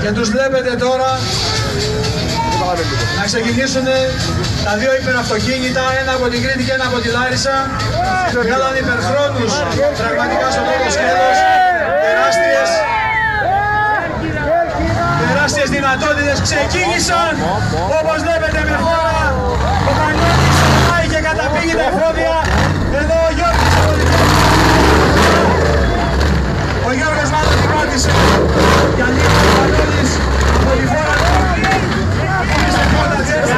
Και τους βλέπετε τώρα να ξεκινήσουν τα δύο υπεραυτοκίνητα, ένα από την Κρήτη και ένα από τη Λάρισα. Βγάλαν υπερχρόνους πραγματικά στο πρώτο σκέλος, τεράστιες δυνατότητες, ξεκίνησαν όπως βλέπετε με φόρα. Ο Πανιώτης πάει και καταπήγει τα εφόδια. Εδώ ο Γιώργος από την ο Γιώργος μάλλον την πάτησε και ανοίγει ο Πανιώτης από τη φόρα του. Είστε πρώτα τσέστα.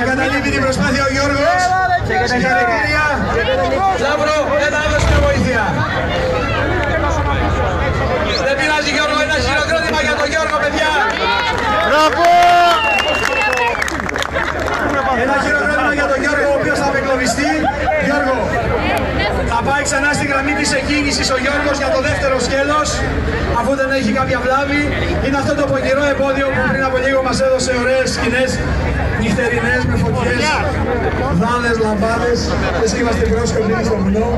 Εγκαταλείπει την προσπάθεια ο Γιώργος. Συγχαρητήρια. Λαμπρό, δεν θα έδωσε μια βοήθεια. Δεν πειράζει Γιώργο, ένα χειροκρότημα για τον Γιώργο, παιδιά. Μπράβο! Ένα χειροκρότημα για τον Γιώργο, ο οποίος θα απεγκλωβιστεί. Γιώργο, θα πάει ξανά στη γραμμή της εκκίνησης ο Γιώργος για το δεύτερο σκέλος, αφού δεν έχει κάποια βλάβη. Είναι αυτό το πονηρό εμπόδιο που πριν από λίγο μας έδωσε ωραίες σκηνές νυχτερινές με φωτιές, δάλες, λαμπάδες. Εσύ είμαστε πρόσκοποι στο βουνό.